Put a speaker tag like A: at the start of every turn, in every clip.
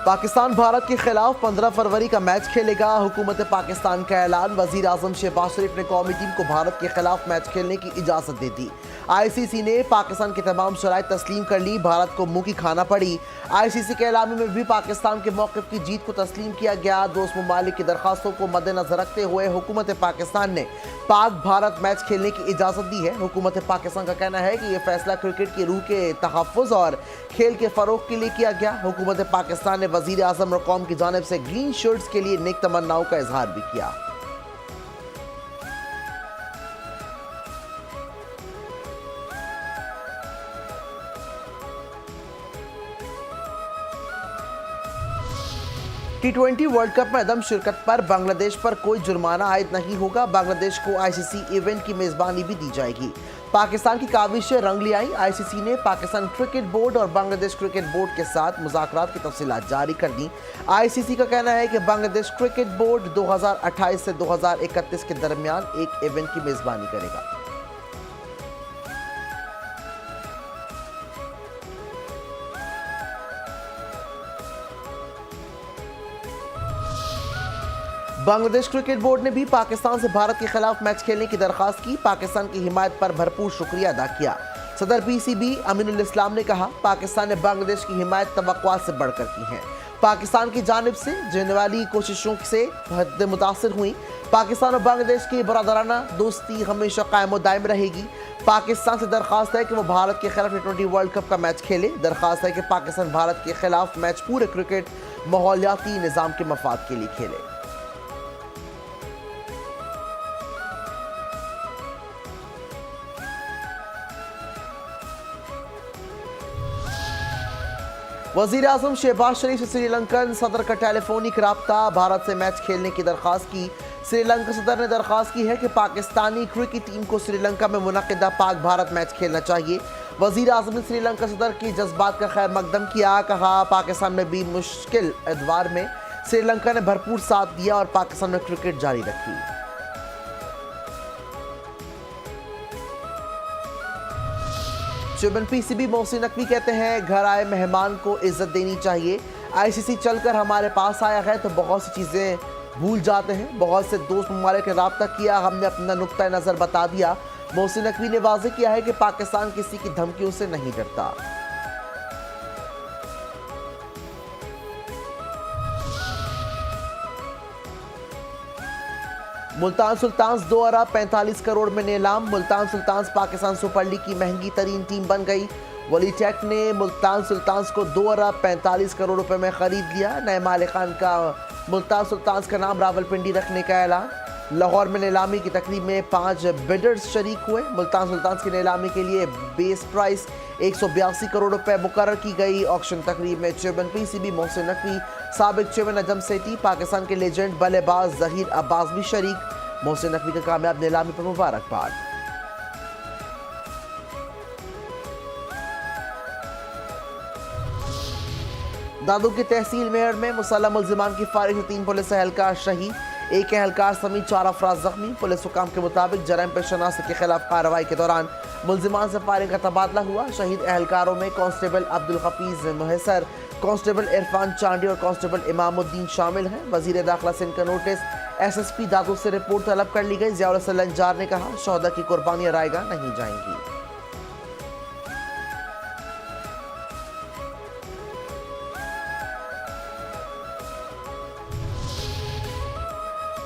A: پاکستان بھارت کے خلاف 15 فروری کا میچ کھیلے گا۔ حکومت پاکستان کا اعلان۔ وزیر اعظم شہباز شریف نے قومی ٹیم کو بھارت کے خلاف میچ کھیلنے کی اجازت دے دی۔ آئی سی سی نے پاکستان کی تمام شرائط تسلیم کر لی، بھارت کو منہ کی کھانا پڑی۔ آئی سی سی کے اعلامیے میں بھی پاکستان کے موقف کی جیت کو تسلیم کیا گیا۔ دوست ممالک کی درخواستوں کو مد نظر رکھتے ہوئے حکومت پاکستان نے پاک بھارت میچ کھیلنے کی اجازت دی ہے۔ حکومت پاکستان کا کہنا ہے کہ یہ فیصلہ کرکٹ کی روح کے تحفظ اور کھیل کے فروغ کے لیے کیا گیا۔ حکومت پاکستان نے وزیر اعظم اور قوم کی جانب سے گرین شرٹس کے لیے نیک تمناؤں کا اظہار بھی کیا۔ T20 ورلڈ کپ میں عدم شرکت پر بنگلہ دیش پر کوئی جرمانہ عائد نہیں ہوگا۔ بنگلہ دیش کو آئی سی سی ایونٹ کی میزبانی بھی دی جائے گی۔ پاکستان کی کاوشیں رنگ لے آئیں۔ آئی سی سی نے پاکستان کرکٹ بورڈ اور بنگلہ دیش کرکٹ بورڈ کے ساتھ مذاکرات کی تفصیلات جاری کر دیں۔ آئی سی سی کا کہنا ہے کہ بنگلہ دیش کرکٹ بورڈ 2028 سے 2031 کے درمیان ایک ایونٹ کی میزبانی کرے گا۔ بنگلہ دیش کرکٹ بورڈ نے بھی پاکستان سے بھارت کے خلاف میچ کھیلنے کی درخواست کی۔ پاکستان کی حمایت پر بھرپور شکریہ ادا کیا۔ صدر پی سی بی امین الاسلام نے کہا، پاکستان نے بنگلہ دیش کی حمایت توقعات سے بڑھ کر کی ہے۔ پاکستان کی جانب سے جانے والی کوششوں سے حد متاثر ہوئی۔ پاکستان اور بنگلہ دیش کی برادرانہ دوستی ہمیشہ قائم و دائم رہے گی۔ پاکستان سے درخواست ہے کہ وہ بھارت کے خلاف T20 ورلڈ کپ کا میچ کھیلے۔ درخواست ہے کہ پاکستان بھارت کے خلاف میچ پورے کرکٹ ماحولیاتی نظام کے مفاد کے لیے کھیلے۔ وزیر اعظم شہباز شریف سے سری لنکن صدر کا ٹیلی فونک رابطہ۔ بھارت سے میچ کھیلنے کی درخواست کی۔ سری لنکا صدر نے درخواست کی ہے کہ پاکستانی کرکٹ ٹیم کو سری لنکا میں منعقدہ پاک بھارت میچ کھیلنا چاہیے۔ وزیر اعظم نے سری لنکا صدر کی جذبات کا خیر مقدم کیا۔ کہا، پاکستان میں بھی مشکل ادوار میں سری لنکا نے بھرپور ساتھ دیا اور پاکستان میں کرکٹ جاری رکھی۔ Chairman P C B Mohsin Naqvi کہتے ہیں، گھر آئے مہمان کو عزت دینی چاہیے۔ آئی سی سی چل کر ہمارے پاس آیا ہے تو بہت سی چیزیں بھول جاتے ہیں۔ بہت سے دوست ممالک نے رابطہ کیا، ہم نے اپنا نقطہ نظر بتا دیا۔ محسن نقوی نے واضح کیا ہے کہ پاکستان کسی کی دھمکیوں سے نہیں ڈرتا۔ ملتان سلطانز 2 ارب 45 کروڑ میں نیلام۔ ملتان سلطانز پاکستان سپر لیگ کی مہنگی ترین ٹیم بن گئی۔ ولی ٹیک نے ملتان سلطانز کو 2 ارب 45 کروڑ روپے میں خرید لیا۔ نئے مالکان کا ملتان سلطانز کا نام راولپنڈی رکھنے کا اعلان۔ لاہور میں نیلامی کی تقریب میں 5 بیڈرز شریک ہوئے۔ ملتان سلطانز کی نیلامی کے لیے بیس پرائس 182 کروڑ روپے مقرر کی گئی۔ آکشن تقریب میں chairman P C B Mohsin Naqvi, سابق چیئرمین نجم سیٹھی، پاکستان کے لیجنڈ بلے باز ظہیر عباس بھی شریک۔ محسن نقوی کا کامیاب نیلامی پر مبارکباد۔ دادو کی تحصیل مہر میں مسلح ملزمان کی فائرنگ سے 3 پولیس اہلکار شہید، ایک اہلکار سمیت 4 افراد زخمی۔ پولیس حکام کے مطابق جرائم پیشہ شناسی کے خلاف کارروائی کے دوران ملزمان سے فائرنگ کا تبادلہ ہوا۔ شہید اہلکاروں میں کانسٹیبل عبدالحفیظ محسر، کانسٹیبل عرفان چانڈی اور کانسٹیبل امام الدین شامل ہیں۔ وزیر داخلہ سندھ کا نوٹس ایس ایس پی دادو سے رپورٹ طلب کر لی گئی۔ ضیاء الحسن لنجار نے کہا، شہداء کی قربانیاں رائے گاہ نہیں جائیں گی۔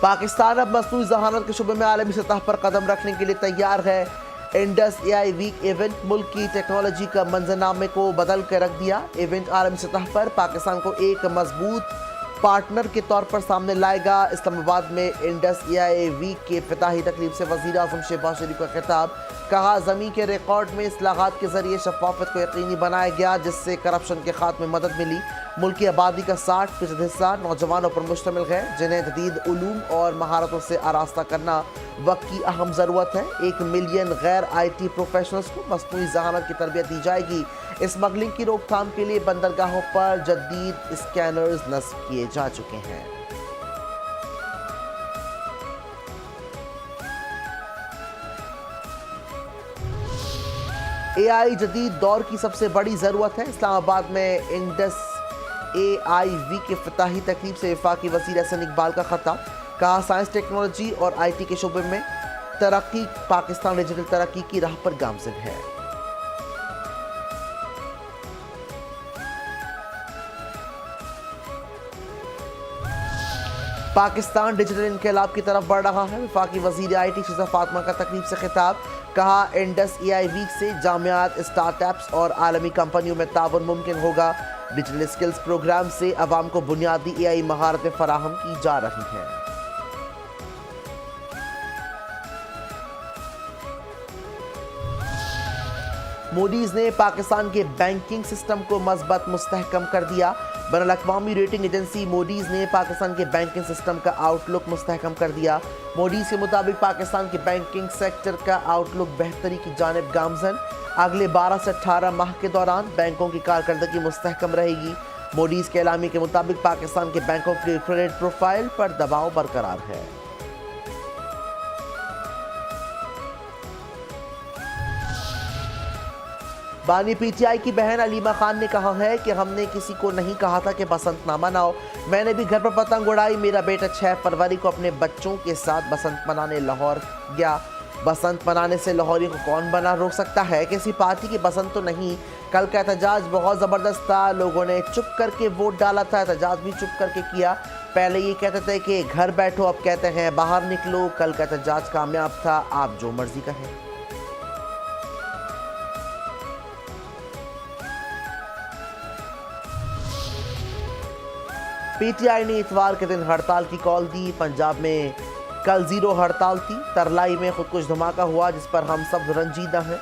A: پاکستان اب مصنوعی ذہانت کے شعبے میں عالمی سطح پر قدم رکھنے کے لیے تیار ہے۔ Indus A I week event ملک کی ٹیکنالوجی کا منظرنامے کو بدل کر رکھ دیا۔ ایونٹ عالمی سطح پر پاکستان کو ایک مضبوط پارٹنر کے طور پر سامنے لائے گا۔ اسلام آباد میں انڈس اے آئی ویک کے افتتاحی تقریب سے وزیر اعظم شہباز شریف کا خطاب۔ کہا، زمین کے ریکارڈ میں اصلاحات کے ذریعے شفافیت کو یقینی بنایا گیا، جس سے کرپشن کے خاتمے میں مدد ملی۔ ملک کی آبادی کا 60% حصہ نوجوانوں پر مشتمل ہے، جنہیں جدید علوم اور مہارتوں سے آراستہ کرنا وقت کی اہم ضرورت ہے۔ 1 ملین غیر آئی ٹی پروفیشنلز کو مصنوعی ذہانت کی تربیت دی جائے گی۔ اسمگلنگ کی روک تھام کے لیے بندرگاہوں پر جدید اسکینرز نصب کیے جا چکے ہیں۔ اے آئی جدید دور کی سب سے بڑی ضرورت ہے۔ اسلام آباد میں انڈس AIV के इफ्तिताही तकरीब से वफाकी वज़ीर एहसन इकबाल का खिताब। कहा साइंस टेक्नोलॉजी और IT के शोबे में तरक्की पाकिस्तान डिजिटल तरक्की की राह पर गामज़न है। पाकिस्तान डिजिटल इनकलाब की तरफ बढ़ रहा है। वफाकी वज़ीर IT शिज़ा फातिमा का तकरीब से खिताब। कहा इंडस AI वीक से जामियात, स्टार्टअप्स और आलमी कंपनियों में ताउन मुमकिन होगा। डिजिटल स्किल्स प्रोग्राम से अवाम को बुनियादी AI महारतें फराहम की जा रही हैं। मूडीज ने पाकिस्तान के बैंकिंग सिस्टम को मज़बूत मुस्तहकम कर दिया। बैनुल-अक़वामी रेटिंग एजेंसी मूडीज ने पाकिस्तान के बैंकिंग सिस्टम का आउटलुक मुस्तहकम कर दिया। मूडीज के मुताबिक पाकिस्तान के बैंकिंग सेक्टर का आउटलुक बेहतरी की जानिब गामज़न। अगले 12 से 18 माह के दौरान बैंकों की कारकर्दगी मुस्तहकम रहेगी। मूडीज के एलामी के मुताबिक पाकिस्तान के बैंकों के क्रेडिट प्रोफाइल पर दबाव बरकरार है। बानी PTI की बहन अलीमा खान ने कहा है कि हमने किसी को नहीं कहा था कि बसंत ना मनाओ। मैंने भी घर पर पतंग उड़ाई। मेरा बेटा 6 फरवरी को अपने बच्चों के साथ बसंत मनाने लाहौर गया। बसंत मनाने से लाहौरियों को कौन बना रोक सकता है? किसी पार्टी की बसंत तो नहीं। कल का एहतजाज बहुत ज़बरदस्त था। लोगों ने चुप करके वोट डाला था। एहतजाज भी चुप करके किया। पहले ये कहते थे कि घर बैठो, अब कहते हैं बाहर निकलो। कल का एहतजाज कामयाब था। आप जो मर्जी कहें। PTI ने इतवार के दिन हड़ताल की कॉल दी। पंजाब में कल ज़ीरो हड़ताल थी। तरलाई में खुदकुश धमाका हुआ जिस पर हम सब रंजीदा हैं।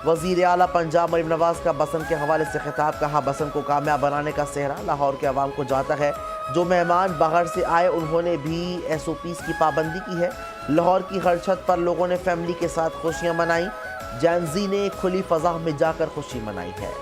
A: वज़ीर आला पंजाब मरीम नवाज़ का बसंत के हवाले से खिताब। कहा बसंत को कामयाब बनाने का सेहरा लाहौर के अवाम को जाता है। जो मेहमान बाहर से आए उन्होंने भी SOPs की पाबंदी की है। लाहौर की हर छत पर लोगों ने फैमिली के साथ खुशियाँ मनाई। जैनजी ने खुली फ़ज़ा में जाकर खुशी मनाई है।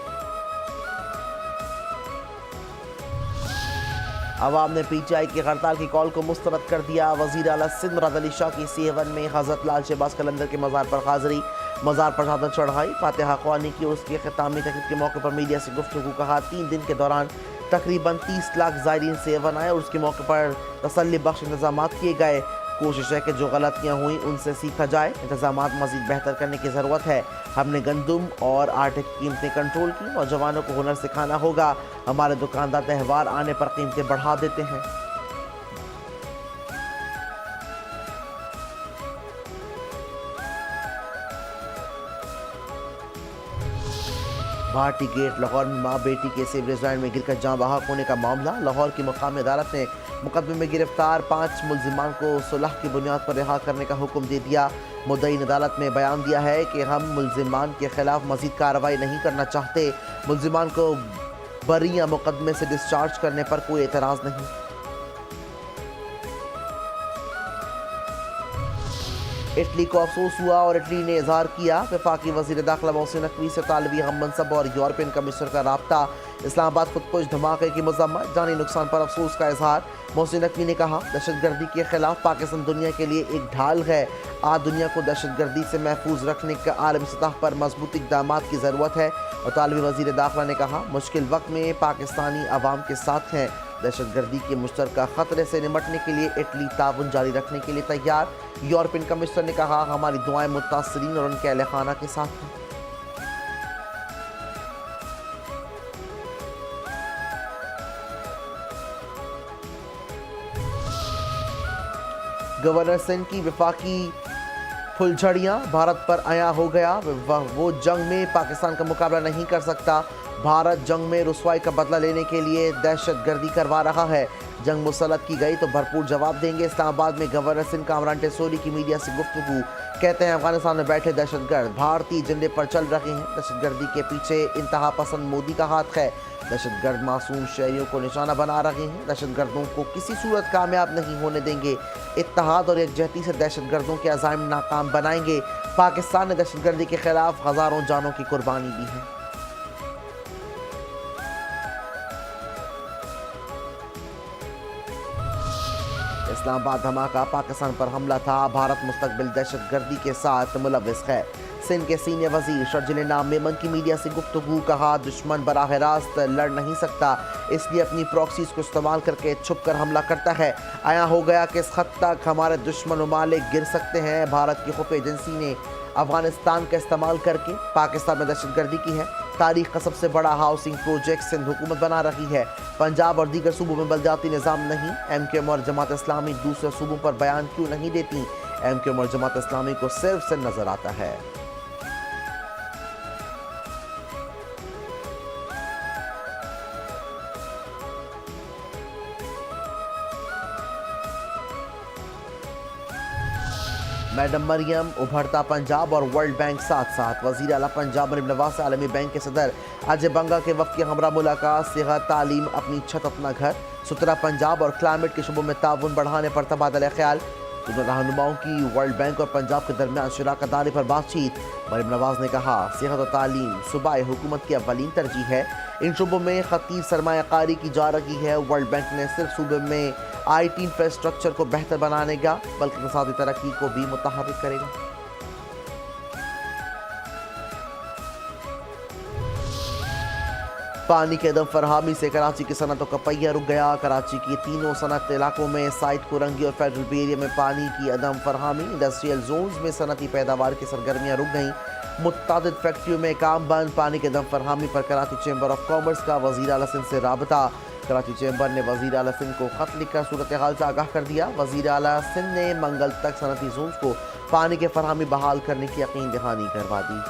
A: अवाम ने PTI की हड़ताल की कॉल को मुस्तरद कर दिया। वज़ीर आला सिंध मुराद अली शाह की C1 में हज़रत लाल शहबाज कलंदर के मज़ार पर हाज़री। मज़ार पर चादर चढ़ाई, फातिहा ख़वानी की और उसकी ख़ितामी तकरीब के मौके पर मीडिया से गुफ्तगू। कहा 3 दिन के दौरान तकरीबन 30 लाख ज़ायरीन C1 आए और उसके मौके पर तसल्ली बख्श इंतज़ाम किए गए। कोशिश है कि जो गलतियाँ हुई उनसे सीखा जाए। इंतज़ाम मज़ीद बेहतर करने की ज़रूरत है। हमने गंदम और आटे की कीमतें कंट्रोल की। नौजवानों को हुनर सिखाना होगा। हमारे दुकानदार त्यौहार आने पर कीमतें बढ़ा देते हैं। भाटी गेट लाहौर में माँ बेटी के सीवरेज लाइन में गिरकर जाँ बहक होने का मामला। लाहौर की मुकामी अदालत ने मुकदमे में गिरफ्तार 5 मुलजिमान को सुलह की बुनियाद पर रिहा करने का हुक्म दे दिया। मुद्दई ने अदालत में बयान दिया है कि हम मुलजिमान के खिलाफ मजीद कार्रवाई नहीं करना चाहते। मुलजिमान को बरी या मुकदमे से डिस्चार्ज करने पर कोई एतराज़ नहीं। इटली को अफसोस हुआ और इटली ने इजहार किया। वफाकी वज़ीर दाखिला मोहसिन नकवी से तालिबी हम मनसब और यूरोपियन कमिश्नर का राब्ता। इस्लामाबाद खुदकुश धमाके की मजम्मत, जानी नुकसान पर अफसोस का इजहार। मोहसिन नकवी ने कहा दहशतगर्दी के खिलाफ पाकिस्तान दुनिया के लिए एक ढाल है। आज दुनिया को दहशतगर्दी से महफूज रखने का आलमी सतह पर मजबूत इक़दामात की ज़रूरत है। और तालिबी वज़ीर दाखिला ने कहा मुश्किल वक्त में पाकिस्तानी अवाम के साथ हैं। दहशतगर्दी के मुश्तरका ख़तरे से निपटने के लिए इटली ताउन जारी रखने के लिए तैयार। यूरोपियन कमिश्नर ने कहा हमारी दुआएं मुतासरीन और उनके अहले खाना के साथ हैं। गवर्नर सिंध की वफाकी फुलझड़ियाँ भारत पर आया हो गया। वो जंग में पाकिस्तान का मुकाबला नहीं कर सकता। भारत जंग में रुसवाई का बदला लेने के लिए दहशतगर्दी करवा रहा है। जंग मुसल्लत की गई तो भरपूर जवाब देंगे। इस्लामाबाद में गवर्नर सिंध कामरान टेसोरी की मीडिया से गुफ्तगू। कहते हैं अफगानिस्तान में बैठे दहशतगर्द भारतीय झंडे पर चल रहे हैं। दहशतगर्दी के पीछे इंतहा पसंद मोदी का हाथ है। दहशतगर्द मासूम शहरियों को निशाना बना रहे हैं। दहशतगर्दों को किसी सूरत कामयाब नहीं होने देंगे। इत्तेहाद और यकजहती से दहशतगर्दों के अज़ाइम नाकाम बनाएंगे। पाकिस्तान ने दहशतगर्दी के खिलाफ हज़ारों जानों की कुर्बानी दी है। इस्लामाबाद धमाका पाकिस्तान पर हमला था। भारत मुस्तकबिल दहशतगर्दी के साथ मुलव्विस है। सिंध के सीनियर वजीर शर्जिल नाम मेमन की मीडिया से गुफ्तगू, कहा दुश्मन बराह रास्त लड़ नहीं सकता, इसलिए अपनी प्रॉक्सीज को इस्तेमाल करके छुप कर हमला करता है। आया हो गया कि इस हद तक हमारे दुश्मन ममालिक गिर सकते हैं। भारत की खुफिया एजेंसी ने अफगानिस्तान का इस्तेमाल करके पाकिस्तान में दहशतगर्दी की है। तारीख का सबसे बड़ा हाउसिंग प्रोजेक्ट सिंध हुकूमत बना रही है। पंजाब और दीगर सूबों में बलदियाती निज़ाम नहीं। MQM और जमात इस्लामी दूसरे सूबों पर बयान क्यों नहीं देती? MQM और जमात इस्लामी को सिर्फ सिंध नजर आता है। मैडम मरियम, उभरता पंजाब और वर्ल्ड बैंक साथ साथ। वज़ीर आला पंजाब मरियम नवाज आलमी बैंक के सदर अजय बंगा के वक्त की हमरा मुलाकात। सेहत, तालीम, अपनी छत अपना घर, सुतरा पंजाब और क्लाइमेट के शुबों में ताउन बढ़ाने पर तबादला ख्याल। दोनों रहनुमाओं की वर्ल्ड बैंक और पंजाब के दरमियान शराकत दारी पर बातचीत। मरियम नवाज ने कहा, सेहत और तालीम सूबाई हुकूमत की अव्वलीन तरजीह है। इन शुबों में खतीब सरमायाकारी की जा रही है। वर्ल्ड बैंक ने सिर्फ सूबे में IT इंफ्रास्ट्रक्चर को बेहतर बनाने का बल्कि इक़्तिसादी तरक्की को भी मुतहर्रिक करेगा। पानी के दम फरहामी से कराची की सनतों का पहिया रुक गया। कराची की तीनों सनत इलाकों में साइट कोरंगी और फेडरल बे एरिया में पानी की अदम फरहामी। इंडस्ट्रियल जोन्स में सनती पैदावार की सरगर्मियाँ रुक गईं। मुत्तादिद फैक्ट्रियों में काम बंद। पानी के दम फरहामी पर कराची चैम्बर ऑफ कॉमर्स का वज़ीर आला सिंध से राबता। कराची चैम्बर ने वज़ीर आला सिंध को ख़त लिखकर सूरत हाल से आगाह कर दिया। वज़ीर आला सिंध ने मंगल तक सनती जोन्स को पानी के फरहामी बहाल करने की यकीन दहानी करवा दी।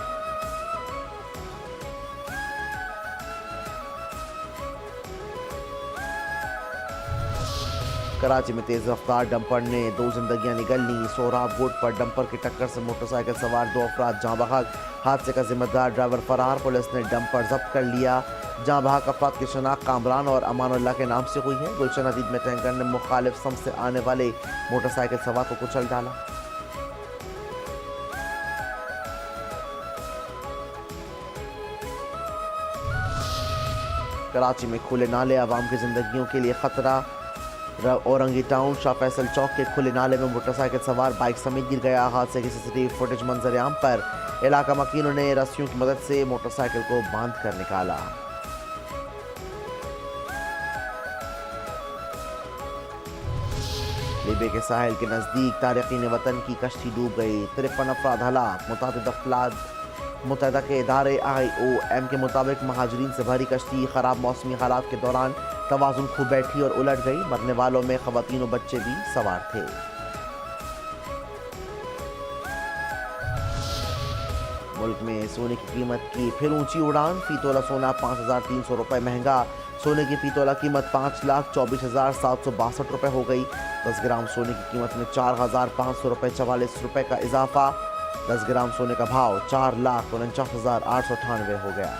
A: कराची में तेज रफ्तार डंपर ने 2 जिंदगियां निगल ली। सोहराब रोड पर डंपर की टक्कर से मोटरसाइकिल सवार 2 अफराद जाँ बहक। हादसे का जिम्मेदार ड्राइवर फरार। पुलिस ने डंपर जब्त कर लिया। जाँ बहक अफराद की शनाख्त कामरान और अमानुल्लाह के नाम से हुई है। गुलशन अदीद में टैंकर ने मुखालिफ सम से आने वाले मोटरसाइकिल सवार को कुचल डाला। कराची में खुले नाले आवाम की जिंदगियों के लिए खतरा। औरंगी टाउन शाह फैसल चौक के खुले नाले में मोटरसाइकिल सवार बाइक समेत गिर गया। हादसे की CCTV फुटेज मंजर आम पर। इलाका मकीनों ने रस्सियों की मदद से मोटरसाइकिल को बांध कर निकाला। लीबिया के साहिल के नज़दीक तारिकीन वतन की कश्ती डूब गई। 53 अफराद हलाक। मुतहदा के इदारे IOM के मुताबिक महाजरीन से भरी कश्ती खराब मौसमी हालात के दौरान तवाज़ुन खो बैठी और उलट गई। मरने वालों में ख़वातीन और बच्चे भी सवार थे। मुल्क में सोने की कीमत की फिर ऊंची उड़ान। फी तोला सोना 5,300 रुपये महंगा। सोने की फी तोला कीमत 5,24,762 रुपये हो गई। 10 ग्राम सोने की कीमत में 4,544 रुपये का इजाफा। 10 ग्राम सोने का भाव 4,49,898 हो गया।